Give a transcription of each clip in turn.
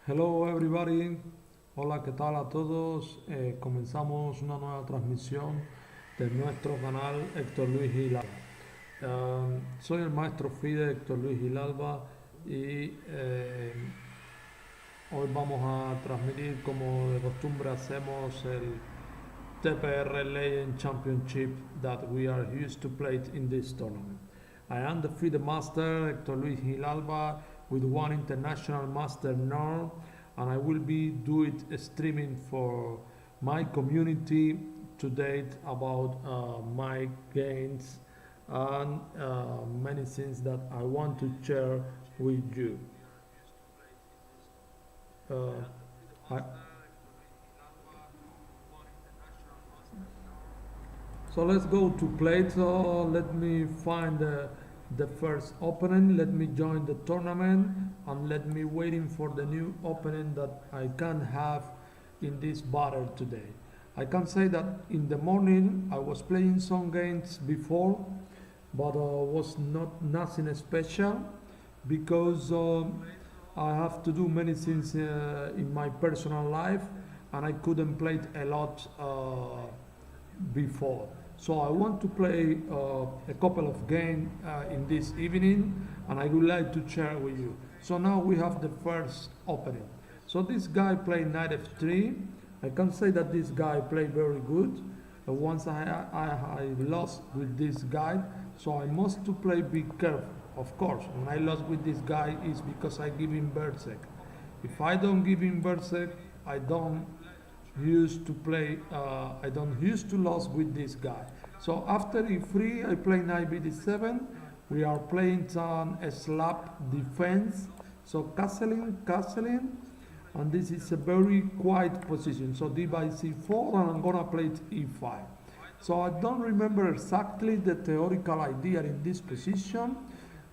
Hello everybody, hola, ¿qué tal a todos? Comenzamos una nueva transmisión de nuestro canal Héctor Luis Gilalba. Soy el maestro FIDE Héctor Luis Gilalba y hoy vamos a transmitir, como de costumbre hacemos, el TPR Legend Championship that we are used to play in this tournament. I am the FIDE master Héctor Luis Gilalba with one international master now, and I will be doing streaming for my community to date about my gains and many things that I want to share with you. Uh, I, so let's go to play. So let me find the first opponent. Let me join the tournament and let me waiting for the new opponent that I can have in this battle today. I can say that in the morning I was playing some games before, but was not nothing special because I have to do many things in my personal life and I couldn't play a lot before. So I want to play a couple of games in this evening and I would like to share with you. So now we have the first opening. So this guy played knight f3. I can say that this guy played very good. Once I lost with this guy, so I must to play be careful. Of course, when I lost with this guy is because I give him berserk. If I don't give him berserk, I don't used to play. I don't used to lose with this guy. So after e3, I play knight bd7. We are playing on a slap defense. So castling, and this is a very quiet position. So d by c4, and I'm gonna play it e5. So I don't remember exactly the theoretical idea in this position,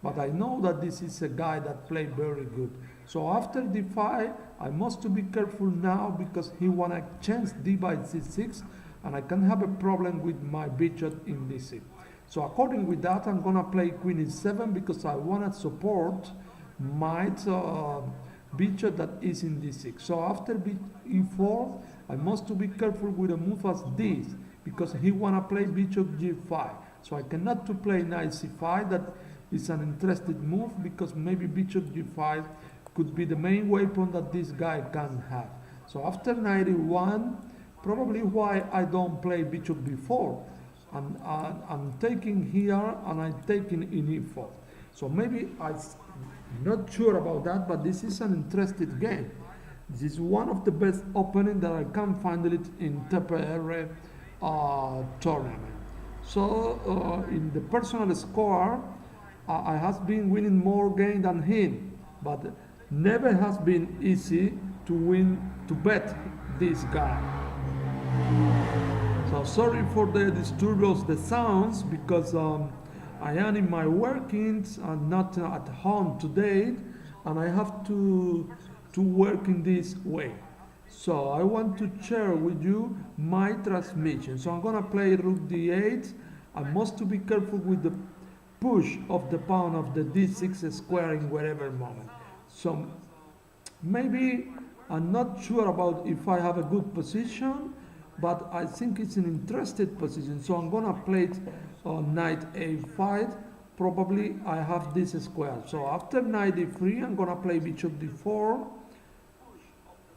but I know that this is a guy that played very good. So after d5, I must be careful now because he wanna change d by c6, and I can have a problem with my bishop in d6. So according with that, I'm gonna play queen e7 because I wanna support my bishop that is in d6. So after e4, I must be careful with a move as this because he wanna play bishop g5. So I cannot to play knight c5. That is an interesting move because maybe bishop g5 could be the main weapon that this guy can have. So after knight e1, probably why I don't play bishop b4. And I'm taking here and I'm taking in e4. So maybe I'm not sure about that, but this is an interesting game. This is one of the best opening that I can find it in TPR tournament. So in the personal score, I have been winning more game than him, but never has been easy to win, to bet this guy. So sorry for the disturbance, the sounds, because I am in my workings and not at home today, and I have to work in this way. So I want to share with you my transmission. So I'm gonna play rook d8. I must be careful with the push of the pawn of the d6 square in whatever moment. So maybe I'm not sure about if I have a good position, but I think it's an interesting position. So I'm gonna play it on knight a5. Probably I have this square. So after knight d3, I'm gonna play bishop d4.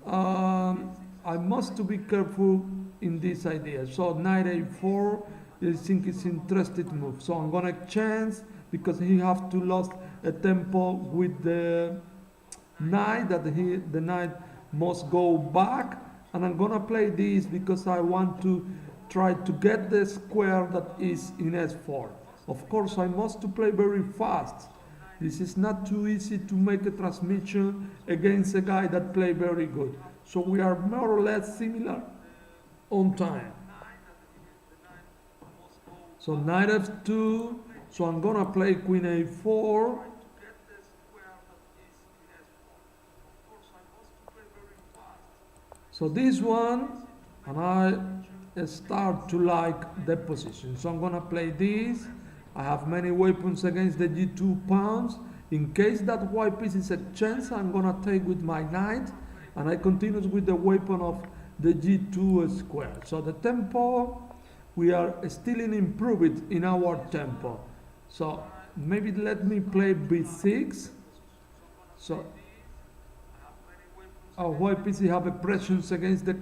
I must be careful in this idea. So knight a4, I think it's interesting move. So I'm gonna chance because he have to lose a tempo with the knight, that the knight must go back, and I'm gonna play this because I want to try to get the square that is in s4. Of course, I must to play very fast. This is not too easy to make a transmission against a guy that play very good. So we are more or less similar on time. So knight f2. So I'm gonna play queen a4. So this one, and I start to like the position. So I'm gonna play this. I have many weapons against the g2 pawns. In case that white piece is a chance, I'm gonna take with my knight. and I continue with the weapon of the g2 square. So the tempo, we are still improved in our tempo. So maybe let me play b6. So our white piece have a pressions against the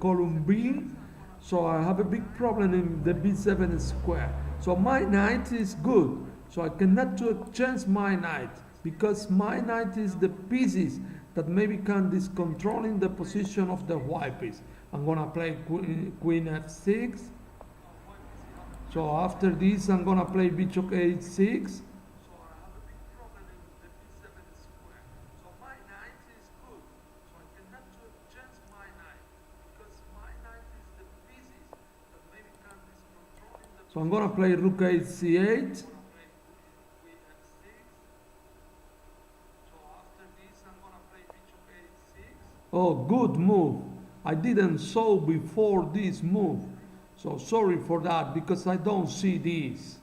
column B, so I have a big problem in the b7 square. So my knight is good, so I cannot change my knight, because my knight is the pieces that maybe can controlling the position of the white piece. I'm gonna play queen f6. So after this I'm gonna play bishop h6. So I'm gonna play rook h8. Oh, good move. I didn't saw before this move. So sorry for that, because I don't see this.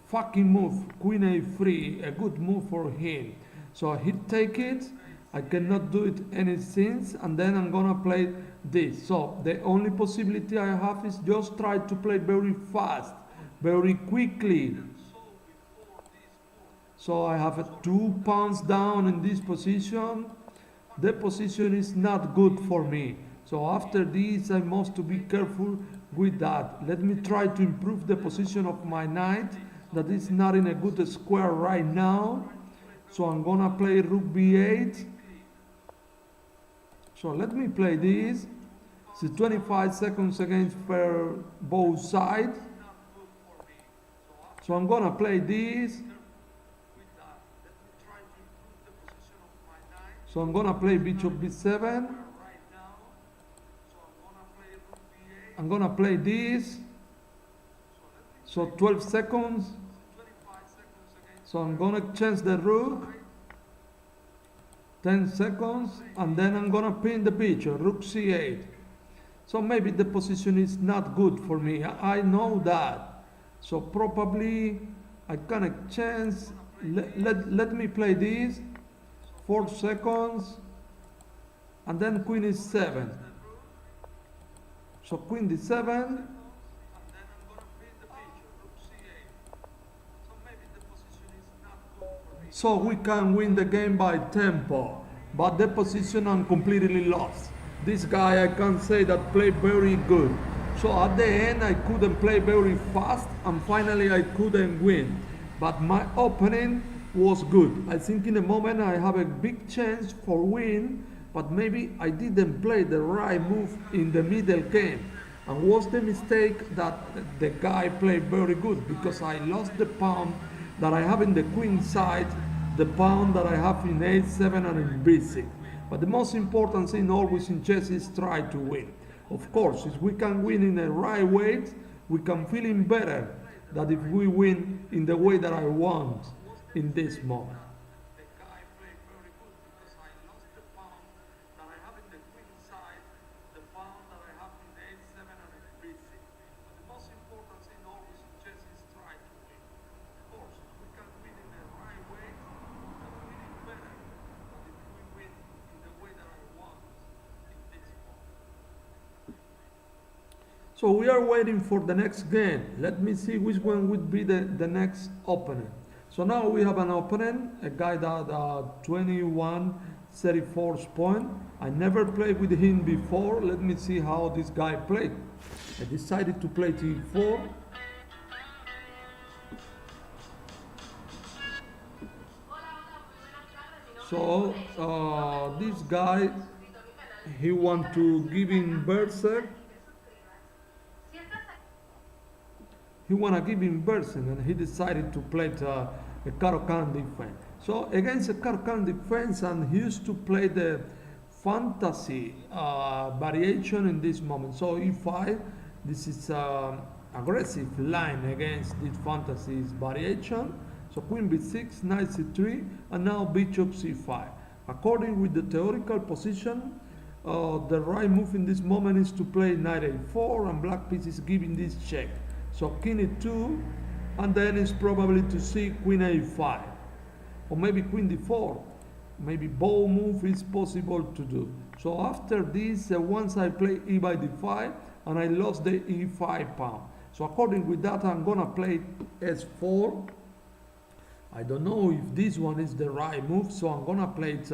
Fucking move, queen a3, a good move for him. So he take it, I cannot do it anything, and then I'm gonna play this. So the only possibility I have is just try to play very fast, very quickly. So I have 2 pawns down in this position. The position is not good for me. So after this I must to be careful with that. Let me try to improve the position of my knight that is not in a good square right now. So I'm gonna play rook b8. So let me play this. It's 25 seconds against for both sides. So I'm gonna play this. So I'm gonna play bishop b7. I'm gonna play this. So 12 seconds. So I'm gonna change the rook. 10 seconds, and then I'm gonna pin the bishop, rook c8. So maybe the position is not good for me. I know that. So probably I can exchange. Let me play this. 4 seconds, and then queen is 7. So queen d7. So we can win the game by tempo, but the position I'm completely lost. This guy, I can say that played very good. So at the end I couldn't play very fast, and finally I couldn't win. But my opening was good. I think in a moment I have a big chance for win, but maybe I didn't play the right move in the middle game. And was the mistake that the guy played very good, because I lost the pawn that I have in the queen side, the pawn that I have in a7 and in b6. But the most important thing always in chess is try to win. Of course, if we can win in the right way, we can feel better than if we win in the way that I want in this moment. So we are waiting for the next game. Let me see which one would be the next opponent. So now we have an opponent, a guy that 2134 point. I never played with him before. Let me see how this guy played. I decided to play t4. So this guy, he want to give him berserk. He wanna give him berserk, and he decided to play a Caro-Kann defense. So against a Caro-Kann defense, and he used to play the fantasy variation in this moment. So e5, this is aggressive line against this fantasy variation. So queen b6, knight c3, and now bishop c5. According with the theoretical position, the right move in this moment is to play knight a4, and black piece is giving this check. So king e2, and then it's probably to see queen a5, or maybe queen d4. maybe bow move is possible to do. So after this, once I play e by d5 and I lost the e5 pawn. So according with that, I'm gonna play s4. I don't know if this one is the right move, so I'm gonna play it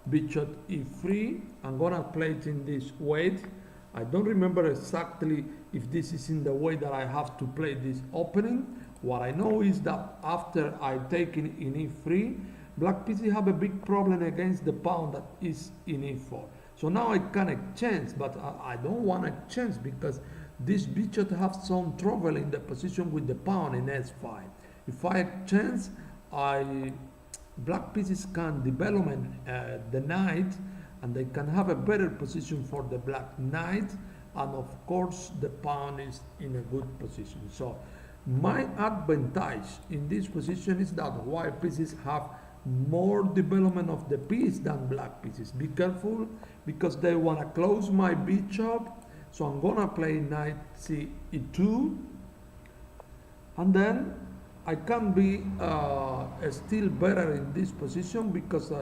bishop e3. I'm gonna play it in this way. I don't remember exactly if this is in the way that I have to play this opening. What I know is that after I take in e3, black pieces have a big problem against the pawn that is in e4. So now I can exchange, but I don't want to exchange because this bishop has some trouble in the position with the pawn in s5. If I exchange, black pieces can develop the knight, and they can have a better position for the black knight, and of course the pawn is in a good position. So my advantage in this position is that white pieces have more development of the piece than black pieces. Be careful because they want to close my bishop. So I'm gonna play knight c e2, and then I can be still better in this position because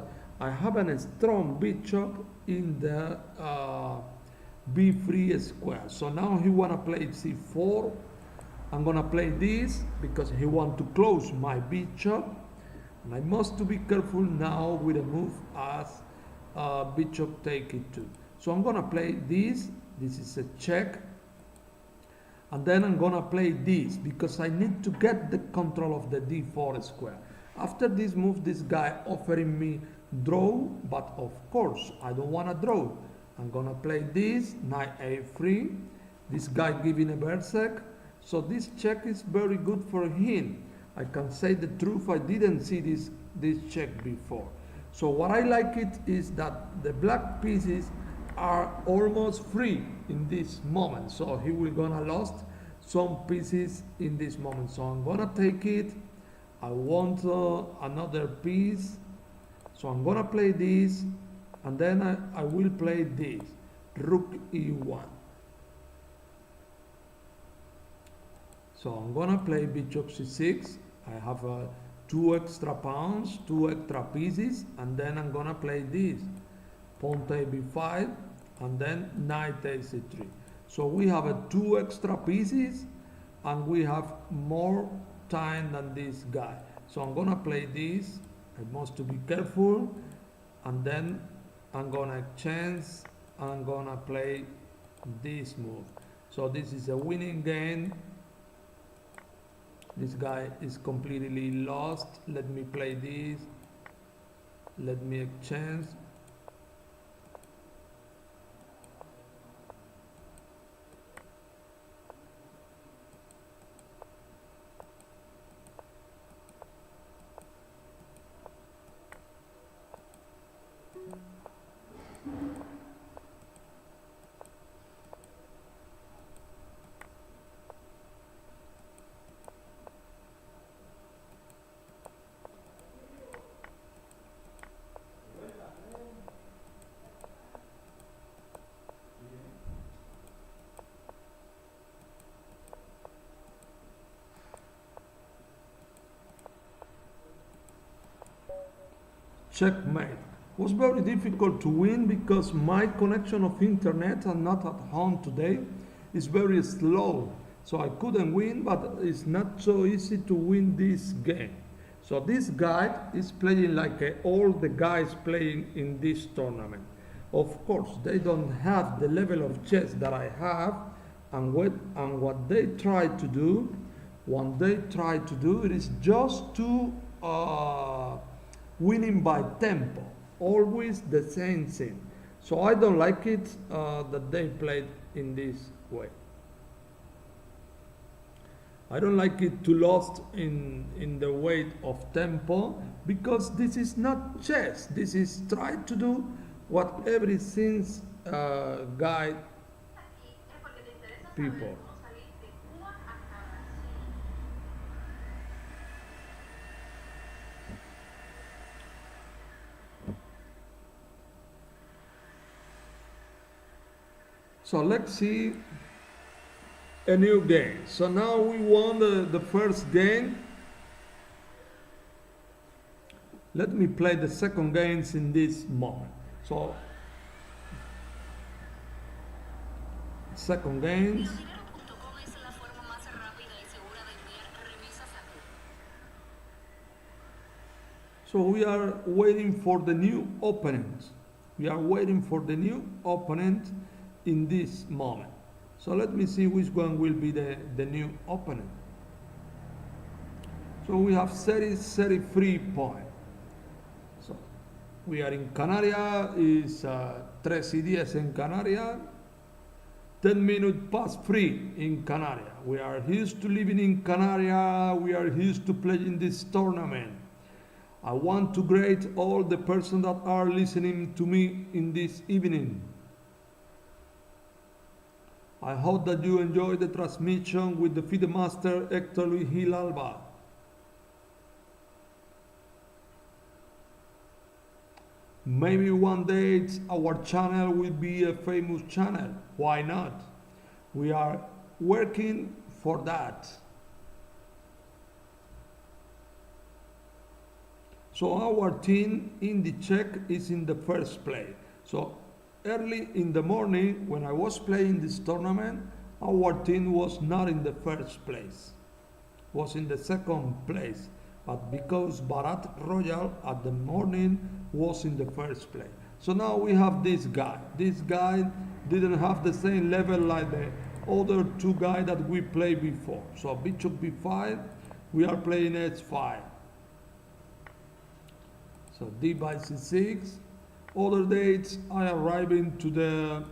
I have a strong bishop in the b3 square. So now he wanna play c4. I'm gonna play this because he want to close my bishop, and I must be careful now with a move as bishop take e2. So I'm gonna play this. This is a check, and then I'm gonna play this because I need to get the control of the d4 square. After this move, this guy offering me draw, but of course I don't wanna draw. I'm gonna play this knight a3. This guy giving a berserk. So this check is very good for him. I can say the truth, I didn't see this check before. So what I like it is that the black pieces are almost free in this moment. So he will gonna lost some pieces in this moment. So I'm gonna take it. I want another piece. So I'm gonna play this, and then I will play this, rook e1. So I'm gonna play bishop c6. I have two extra pawns, two extra pieces, and then I'm gonna play this, pawn to b5, and then knight a c3. So we have two extra pieces, and we have more time than this guy. So I'm gonna play this. I must to be careful, and then I'm gonna exchange. I'm gonna play this move. So this is a winning game. This guy is completely lost. Let me play this. Let me exchange. Checkmate. Was very difficult to win because my connection of internet and not at home today is very slow. So I couldn't win, but it's not so easy to win this game. So this guy is playing like all the guys playing in this tournament. Of course, they don't have the level of chess that I have, and what they try to do, it is just to winning by tempo, always the same thing. So I don't like it that they played in this way. I don't like it to lost in the weight of tempo, because this is not chess. This is try to do what every since guide people. So let's see a new game. So now we won the first game. Let me play the second games in this moment. So, second games. So we are waiting for the new opponent. We are waiting for the new opponent in this moment. So let me see which one will be the new opponent. So we have 33 points. So we are in Canaria, is 3:10 en Canaria, 10 minutes past 3 in Canaria. We are used to living in Canaria, we are used to playing this tournament. I want to greet all the persons that are listening to me in this evening. I hope that you enjoy the transmission with the FIDE Master Hector Luis Gil Alba. Maybe one day our channel will be a famous channel. Why not? We are working for that. So our team in the Czech is in the first place. So early in the morning when I was playing this tournament, our team was not in the first place, was in the second place. But because Barat Royal at the morning was in the first place. So now we have this guy. This guy didn't have the same level like the other two guys that we played before. So Bishop B5, we are playing H5. So D by C6. Other dates I arriving to the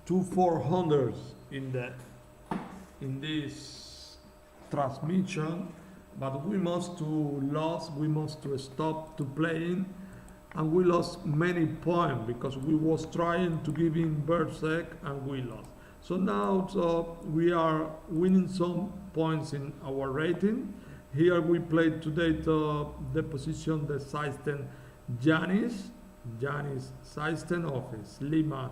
2-400s in this transmission, but we must to stop to playing, and we lost many points because we was trying to give in Berserk and we lost. So now we are winning some points in our rating. Here we played today the position the Seisten Janis Seisten office Lima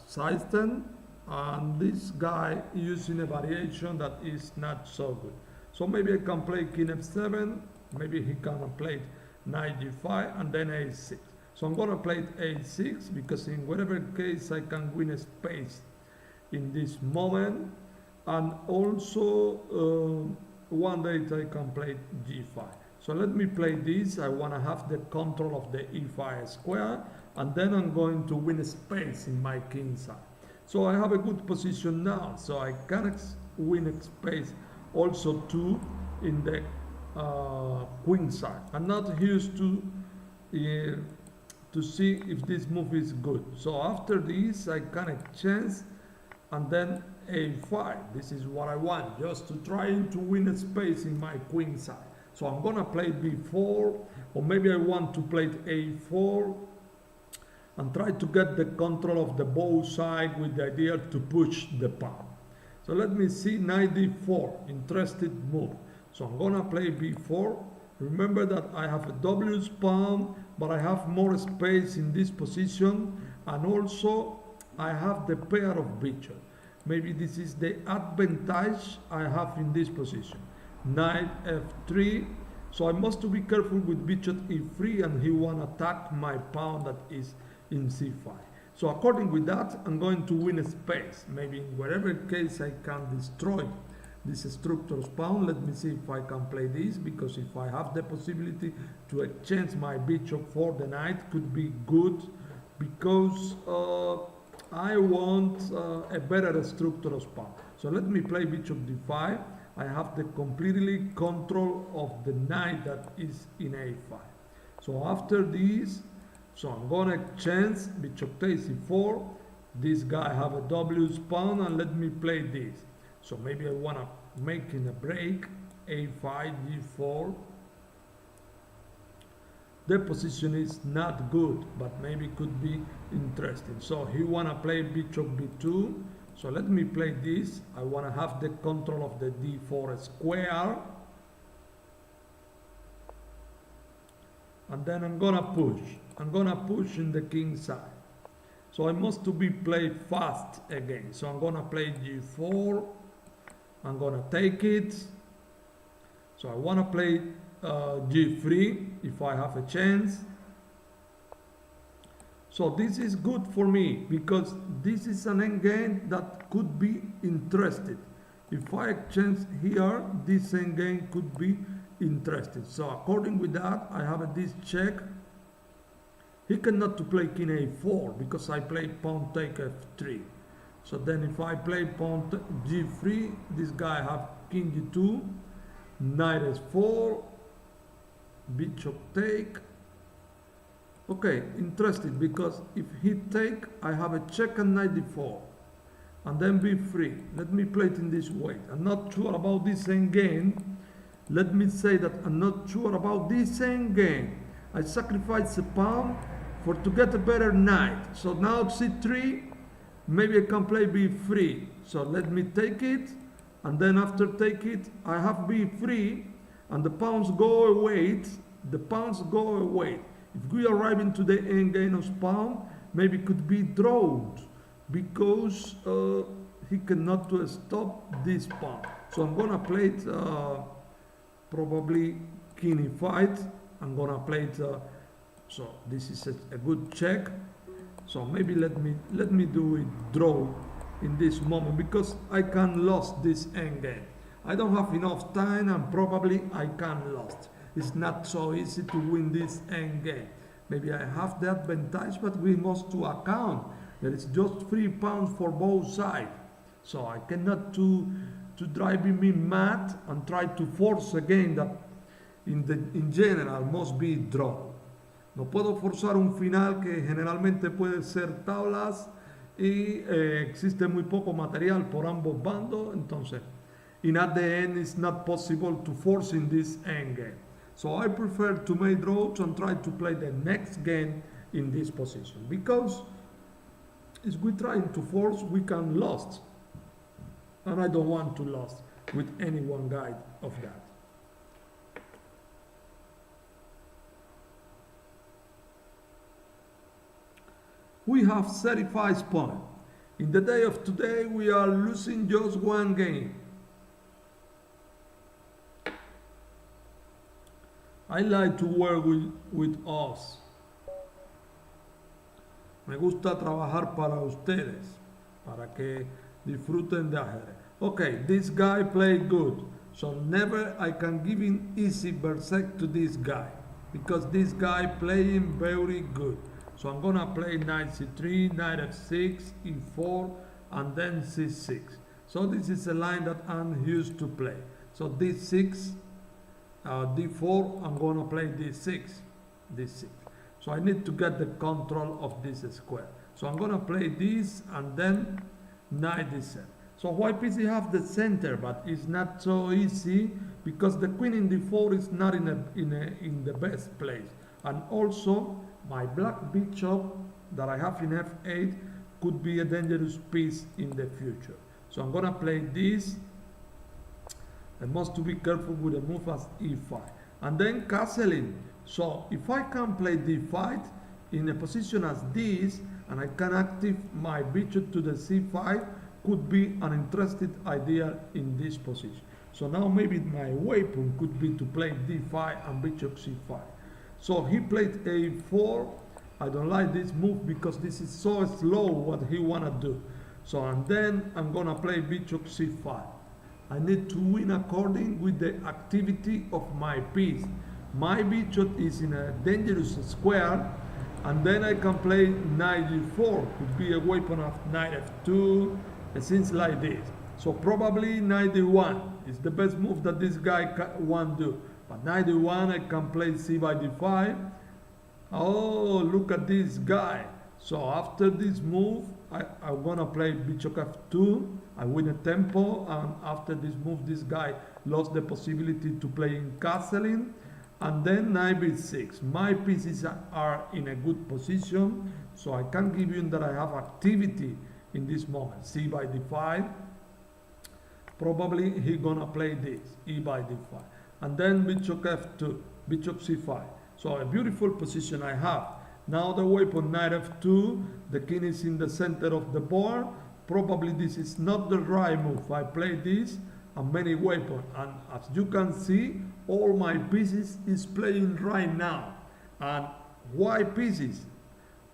Seisten, and this guy using a variation that is not so good. So maybe I can play King F7, maybe he can play Knight G5 and then A6. So I'm gonna play A6 because in whatever case I can win a space in this moment, and also one day I can play G5. So let me play this. I want to have the control of the E5 square, and then I'm going to win a space in my king side. So I have a good position now, so I can win a space also too in the queen side. I'm not used to see if this move is good. So after this I can exchange and then A5. This is what I want, just to try to win a space in my queen side. So I'm gonna play B4, or maybe I want to play A4 and try to get the control of the bow side with the idea to push the pawn. So let me see, Knight D4, interesting move. So I'm gonna play B4. Remember that I have a W pawn, but I have more space in this position, and also I have the pair of bishop. Maybe this is the advantage I have in this position. Knight F3. So I must be careful with bishop E3, and he wanna attack my pawn that is in C5. So according with that, I'm going to win a space. Maybe in whatever case I can destroy this structure's pawn. Let me see if I can play this, because if I have the possibility to exchange my bishop for the knight, could be good, because I want a better structure's pawn. So let me play bishop D5. I have the completely control of the knight that is in A5. So after this, so I'm gonna exchange bishop takes E4. This guy have a W pawn, and let me play this. So maybe I wanna make in a break, A5, G4. The position is not good, but maybe could be interesting. So he wanna play bishop B2. So let me play this. I wanna have the control of the D4 square. And then I'm gonna push. I'm gonna push in the king side. So I must to be played fast again. So I'm gonna play G4. I'm gonna take it. So I want to play g3 if I have a chance. So this is good for me because this is an endgame that could be interesting. If I exchange here, this endgame could be interesting. So according with that, I have this check. He cannot to play king a4 because I play pawn take f3. So then if I play pawn g3, this guy have king g2, knight s4, bishop take. Okay, interesting because if he take, I have a check and knight d4, and then b3. Let me play it in this way. I'm not sure about this endgame. Let me say that I'm not sure about this endgame. I sacrifice a pawn to get a better knight. So now c3, maybe I can play b3. So let me take it, and then after take it, I have b3, and the pawns go away. The pawns go away. If we arrive into the endgame of pawn, maybe it could be drawn because he cannot stop this pawn. So I'm gonna play it probably king e5. I'm gonna play it. So this is a good check. So maybe let me do it draw in this moment because I can lose this endgame. I don't have enough time and probably I can lose. It's not so easy to win this endgame. Maybe I have the advantage, but we must to account that it's just 3 pounds for both sides. So I cannot to drive me mad and try to force again that in general must be draw. No puedo forzar un final que generalmente puede ser tablas y existe muy poco material por ambos bandos. Entonces, and at the end, it's not possible to force in this endgame. So I prefer to make draws and try to play the next game in this position because if we trying to force, we can lose, and I don't want to lose with any one guide of that. We have 35 points. In the day of today, we are losing just one game. I like to work with us. Me gusta trabajar para ustedes, para que disfruten de ajedrez. Okay, this guy played good, so never I can give him easy berserk to this guy because this guy playing very good. So I'm gonna play knight c3, knight f6, e4, and then c6. So this is a line that I'm used to play. So d6, d4, I'm gonna play d6, d6. So I need to get the control of this square. So I'm gonna play this and then knight d7. So white piece have the center, but it's not so easy because the queen in d4 is not in the best place. And also my black bishop that I have in f8 could be a dangerous piece in the future. So I'm gonna play this. I must to be careful with the move as e5 and then castling. So if I can play d5 in a position as this and I can active my bishop to the c5, could be an interesting idea in this position. So now maybe my weapon could be to play d5 and bishop c5. So he played a4. I don't like this move because this is so slow what he wanna do. So and then I'm gonna play bishop c5. I need to win according with the activity of my piece. My bishop is in a dangerous square, and then I can play knight d4, could be a weapon of knight f2, and things like this. So probably knight d1 is the best move that this guy want to do. But knight d1, I can play c by d5. Oh, look at this guy. So after this move, I'm gonna play bishop f2. I win a tempo, and after this move, this guy lost the possibility to play in castling. And then knight b6. My pieces are in a good position, so I can give you that I have activity in this moment. C by d5. Probably he gonna play this, e by d5. And then bishop f2, bishop c5. So a beautiful position I have. Now the weapon knight f2, the king is in the center of the board. Probably this is not the right move. I play this, and many weapons. And as you can see, all my pieces is playing right now. And white pieces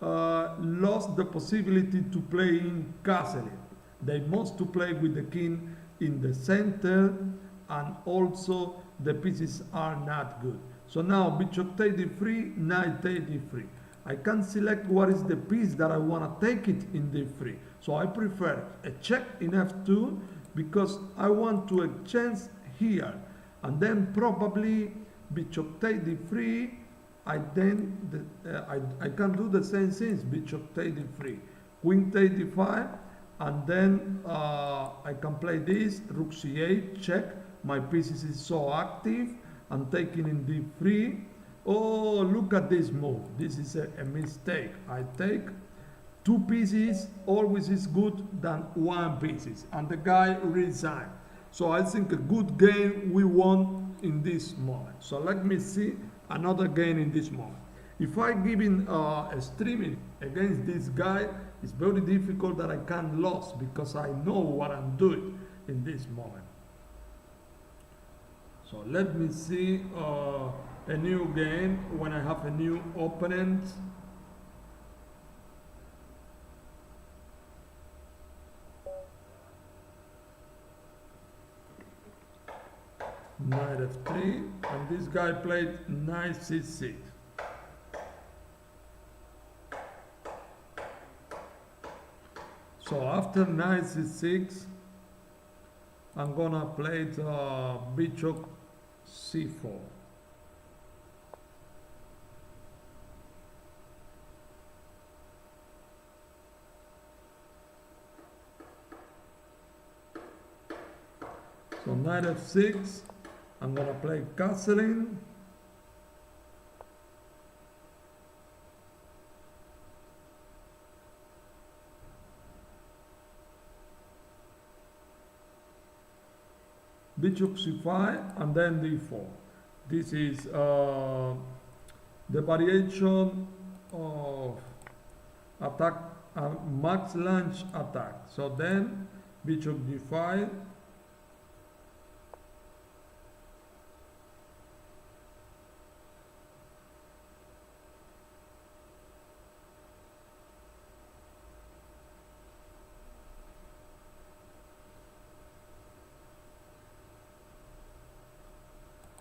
lost the possibility to play in castle. They must to play with the king in the center, and also the pieces are not good. So now bishop take d3, knight take d3. I can select what is the piece that I want to take it in d3. So I prefer a check in f2 because I want to exchange here, and then probably bishop take d3. I can do the same things. Bishop take d3, queen take d5, and then I can play this rook c8 check. My pieces is so active. I'm taking in d3. Oh, look at this move. This is a mistake. I take two pieces, always is good than one pieces, and the guy resigned. So I think a good game we won in this moment. So let me see another game in this moment. If I give in a streaming against this guy, it's very difficult that I can lose because I know what I'm doing in this moment. So let me see a new game when I have a new opponent. Knight f3, and this guy played knight c6. So after knight c6, I'm gonna play bishop c4. So knight f6, I'm gonna play castling. Bishop c5 and then d4. This is the variation of attack, max launch attack. So then bishop d5,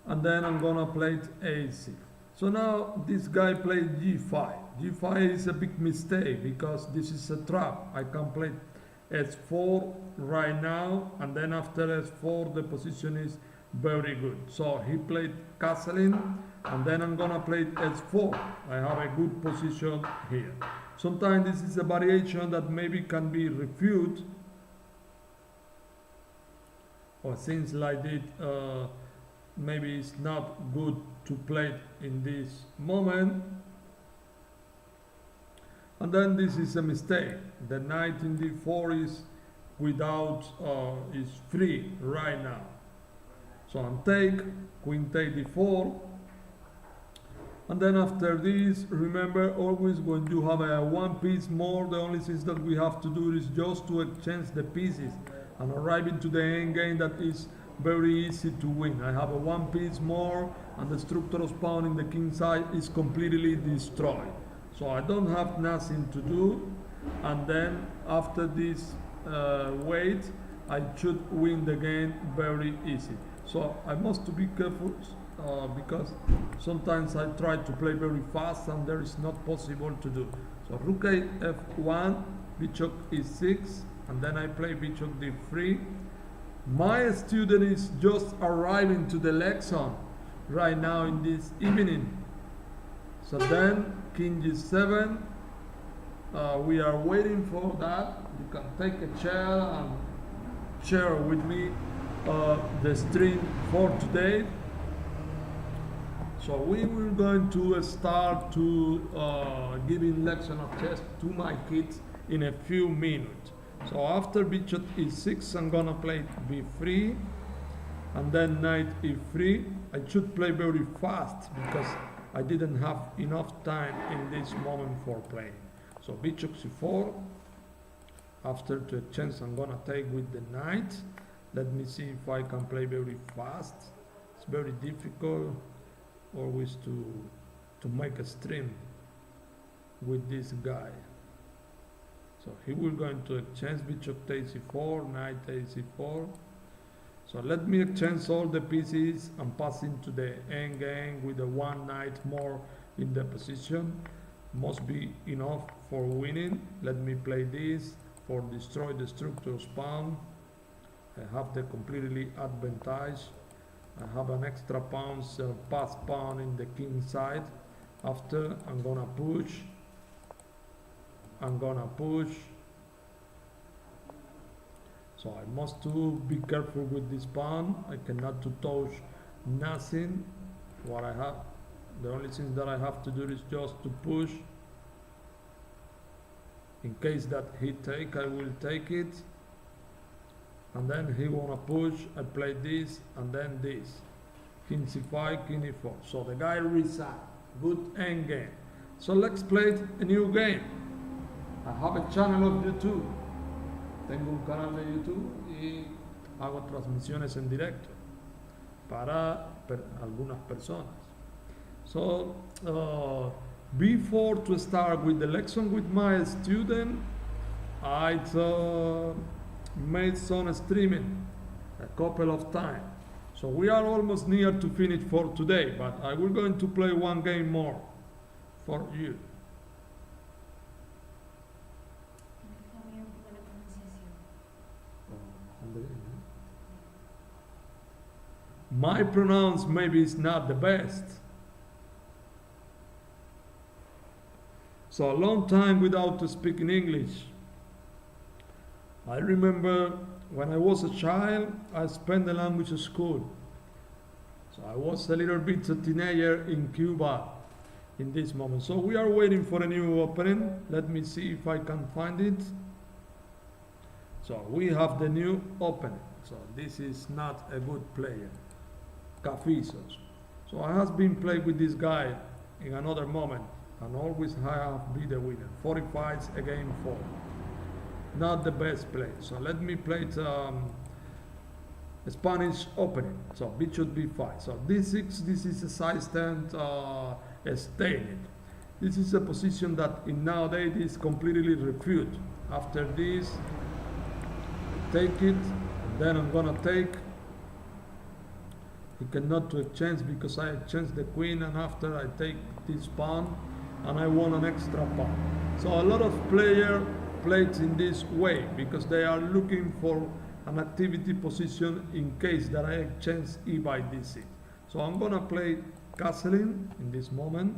and then I'm gonna play a6. So now this guy played g5. g5 is a big mistake because this is a trap. I can play s4 right now, and then after s4 the position is very good. So he played castling, and then I'm gonna play s4. I have a good position here. Sometimes this is a variation that maybe can be refuted, or things like this. Maybe it's not good to play in this moment. And then this is a mistake. The knight in d4 is without, is free right now. So I'm take, queen take d4. And then after this, remember always when you have a one piece more, the only thing that we have to do is just to exchange the pieces and arriving to the end game that is very easy to win. I have a one piece more, and the structural pawn in the king side is completely destroyed. So I don't have nothing to do, and then after this wait, I should win the game very easy. So I must be careful because sometimes I try to play very fast and there is not possible to do. So rook f1, bishop e6, and then I play bishop d3. My student is just arriving to the lesson right now in this evening. So then king g7, we are waiting for that. You can take a chair and share with me the stream for today. So we will going to start to giving lesson of chess to my kids in a few minutes. So after bishop e6, I'm gonna play b3, and then knight e3. I should play very fast because I didn't have enough time in this moment for playing. So bishop c4. After the chance, I'm gonna take with the knight, Let me see if I can play very fast. It's very difficult always to make a stream with this guy. So he will going to exchange bishop takes c4, knight takes c4. So let me exchange all the pieces and pass into the end game with the one knight more in the position. Must be enough for winning. Let me play this for destroy the structure's pawn. I have the completely advantage. I have an extra pawn, pass pawn in the king side. After I'm gonna push. So I must to be careful with this pawn. I cannot to touch nothing. What I have, the only thing that I have to do is just to push. In case that he take, I will take it. And then he wanna push. I play this and then this. King c5, king e4. So the guy resigned. Good end game. So let's play a new game. I have a channel of YouTube. Tengo un canal de YouTube y hago transmisiones en directo para algunas personas. So before to start with the lesson with my student, I made some streaming a couple of times. So we are almost near to finish for today, but I will going to play one game more for you. My pronounce maybe is not the best. So a long time without speaking English. I remember when I was a child, I spent the language school. So I was a little bit a teenager in Cuba in this moment. So we are waiting for a new opening. Let me see if I can find it. So we have the new opening. So this is not a good player. Cafizos. So I have been playing with this guy in another moment and always I have been the winner. 45 against 4. Not the best play. So let me play the Spanish opening. So bishop b5. So d6, this is a side stand stated. This is a position that in nowadays is completely refuted. After this, take it, and then I'm gonna take. He cannot to exchange because I exchange the queen, and after I take this pawn and I won an extra pawn. So a lot of players played in this way because they are looking for an activity position in case that I exchange e by d6. So I'm gonna play castling in this moment,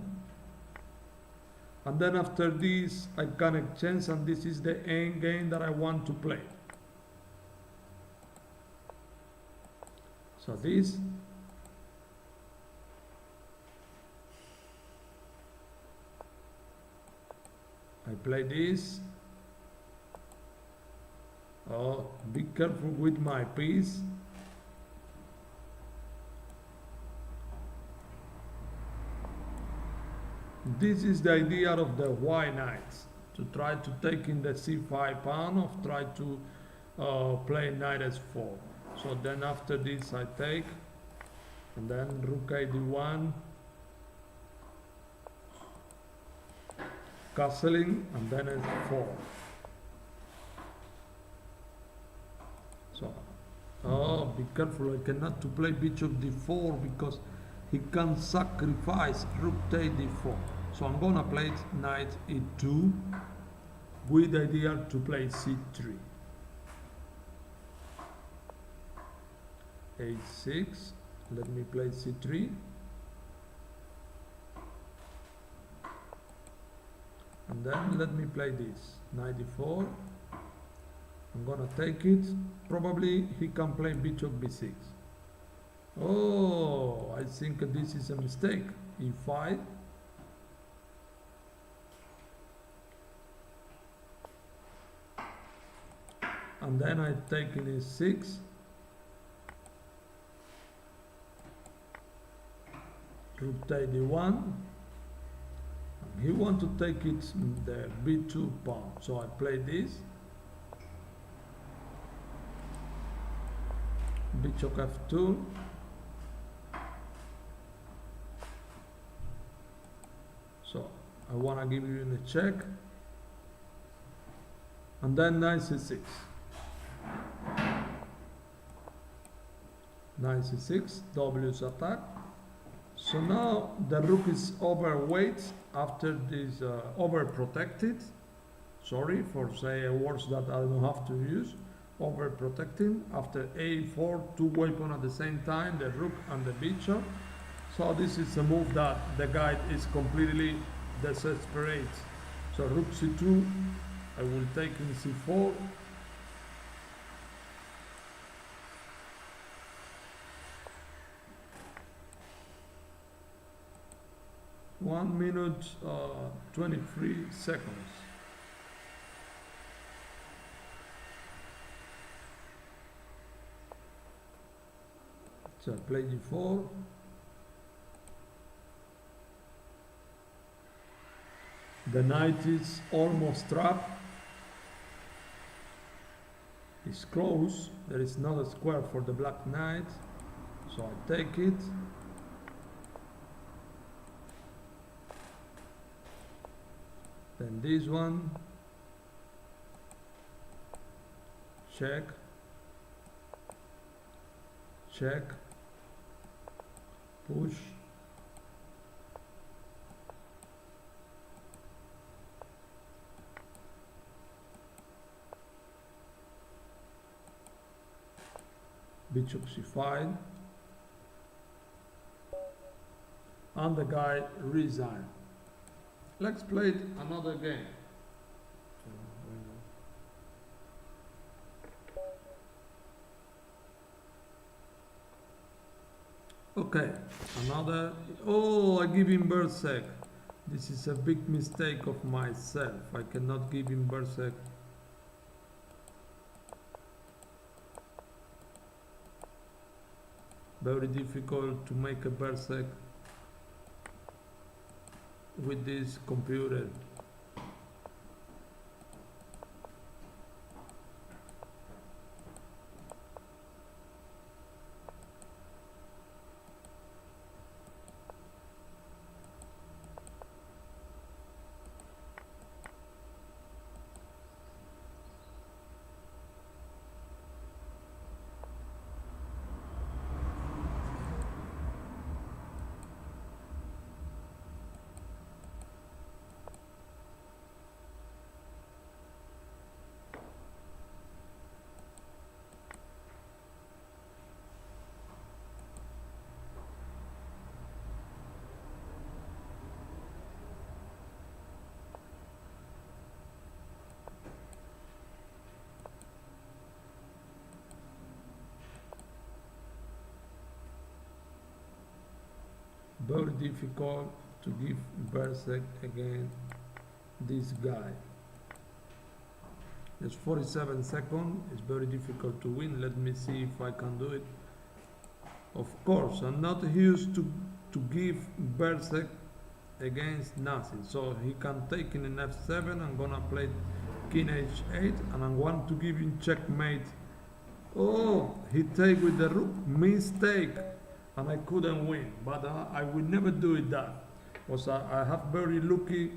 and then after this I can exchange, and this is the end game that I want to play. So this. I play this. Oh, be careful with my piece. This is the idea of the white knights, to try to take in the c5 pawn, or try to play knight s4. So then after this I take, and then rook a d1, castling, and then f4. So, oh, be careful, I cannot to play bishop d4 because he can sacrifice rook takes d4. So I'm gonna play knight e2 with the idea to play c3. a6, let me play c3. And then let me play this, knight e4. I'm gonna take it. Probably he can play bishop b6. Oh, I think this is a mistake. e5. And then I take in e6. Rook takes d1. He wants to take it the b2 pawn, so I play this. bishop f2, so I want to give you a check, and then knight c6. Knight c6, W's attack. So now the rook is overweight after this overprotected. Sorry for say a words that I don't have to use. Overprotecting after a4, two weapons at the same time, the rook and the bishop. So this is a move that the guy is completely desperate. So rook c2, I will take in c4. One minute 23 seconds. So play g4. The knight is almost trapped. It's close. There is not a square for the black knight. So I take it. Then this one. Check. Check. Push. Bishop c5, and the guy resigned. Let's play another game. Okay, another. Oh, I give him Berserk. This is a big mistake of myself. I cannot give him Berserk. Very difficult to make a Berserk with this computer. Very difficult to give Berserk against this guy. There's 47 seconds. It's very difficult to win. Let me see if I can do it. Of course, I'm not used to give Berserk against nothing. So he can take in an f7. I'm gonna play king h8, and I want to give him checkmate. Oh, he take with the rook. Mistake. And I couldn't win, but I will never do it that, because I have very lucky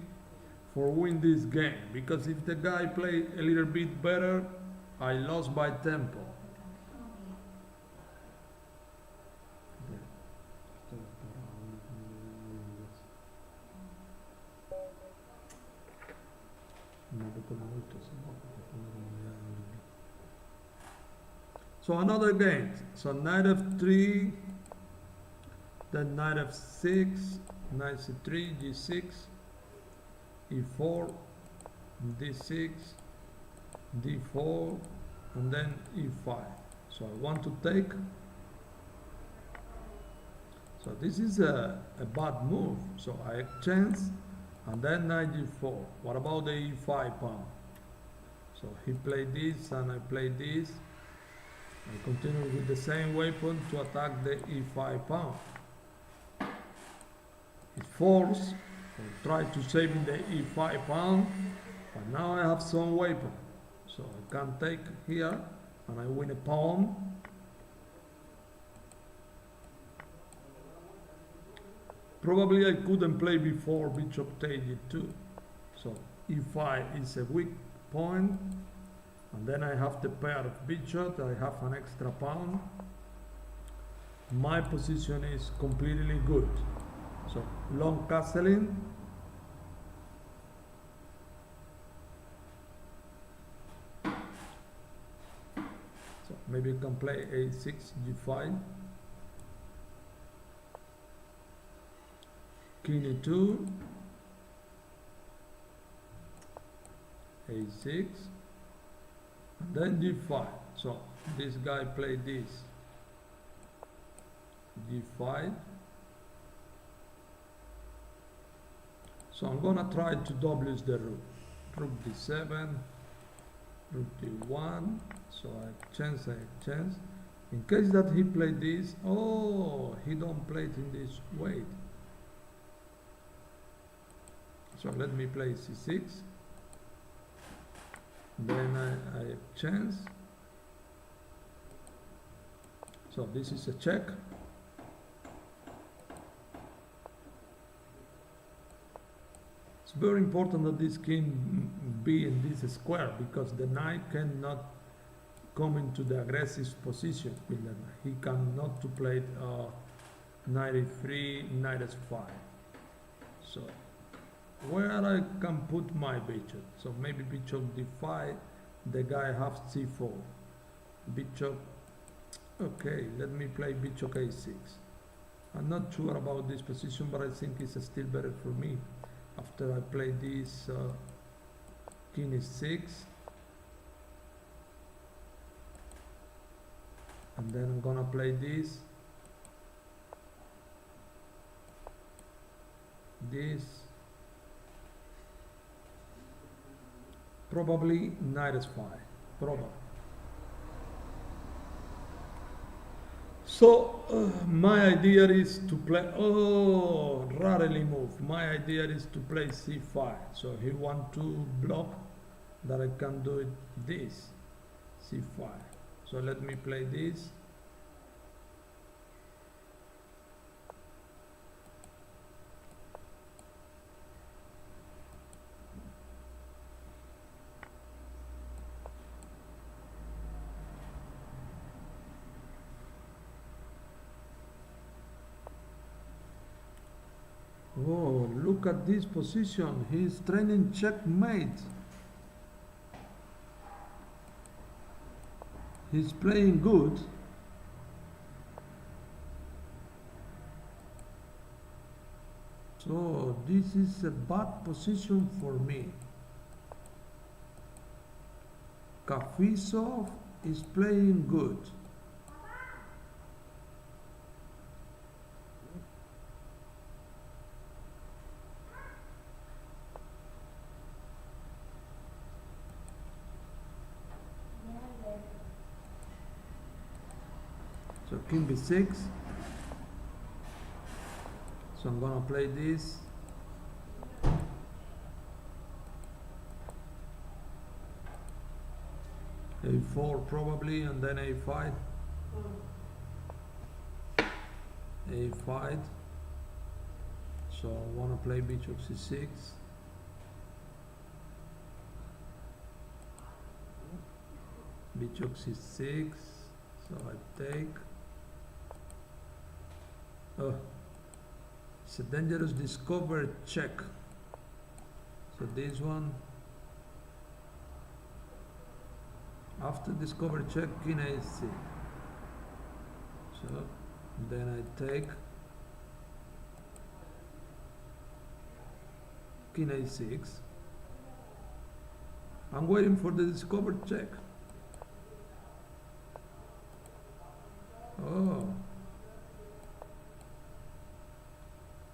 for win this game, because if the guy play a little bit better, I lost by tempo. So another game, so knight f3, then knight f6, knight c3, g6, e4, d6, d4, and then e5. So I want to take. So this is a bad move. So I exchange, and then knight g4. What about the e5 pawn? So he played this, and I played this. I continue with the same weapon to attack the e5 pawn. It forced, I try to save in the e5 pawn, but now I have some weapon. So I can take here, and I win a pawn. Probably I couldn't play before bishop takes e2. So e5 is a weak point, and then I have the pair of bishop. I have an extra pawn. My position is completely good. So long castling. So maybe you can play a6, g5, king e2, a6, and then d5. So this guy played this, d5. So I'm gonna try to double the rook. Rook d7, rook d1. So I have chance. In case that he played this, oh, he don't play it in this way. So let me play c6. Then I have chance. So this is a check. It's very important that this king be in this square, because the knight cannot come into the aggressive position with the knight. He cannot to play knight e3, knight s5. So where I can put my bishop? So maybe bishop d5, the guy has c4. Bishop, okay, let me play bishop a6. I'm not sure about this position, but I think it's still better for me. After I play this king e6, and then I'm gonna play this, probably knight s5, probably. So my idea is to play, oh, rarely move. My idea is to play c5. So he want to block that I can do it this, c5. So let me play this. Oh, look at this position. He's training checkmate. He's playing good. So this is a bad position for me. Kafisov is playing good. So king b6. So I'm gonna play this. a4 probably, and then a5. a5. So I wanna play bishop c6. Bishop c6. So I take. Oh, it's a dangerous discover check. So this one, after discover check, king a6. So then I take king a6. I'm waiting for the discover check. Oh,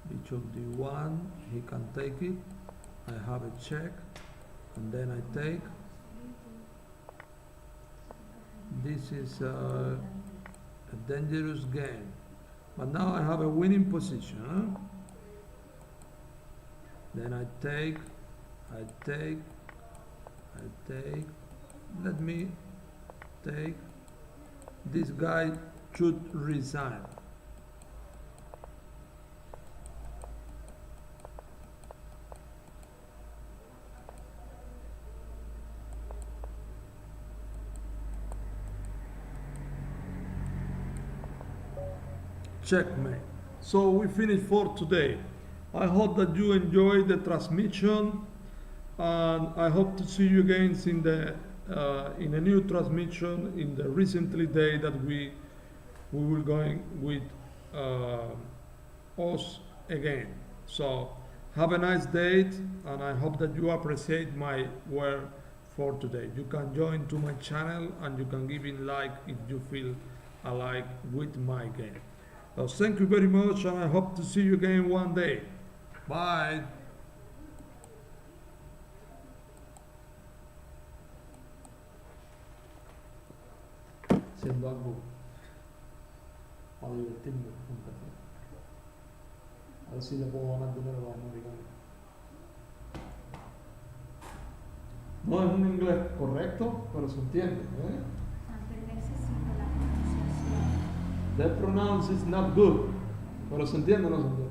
bishop d1, he can take it. I have a check, and then I take. This is a dangerous game, but now I have a winning position. Huh? Then I take. Let me take. This guy should resign. checkmate. So we finished for today. I hope that you enjoyed the transmission, and I hope to see you again in a new transmission in the recently day that we will going with us again. So have a nice date, and I hope that you appreciate my work for today. You can join to my channel and you can give it like if you feel alike with my game. So thank you very much, and I hope to see you again one day. Bye. Haciendo algo para divertirme un café. A ver si le puedo ganar dinero a los americanos. No es un inglés correcto, pero se entiende, ¿eh? Aunque necesito la pronunciación. The pronounce is not good, pero se entiende, ¿no se entiende?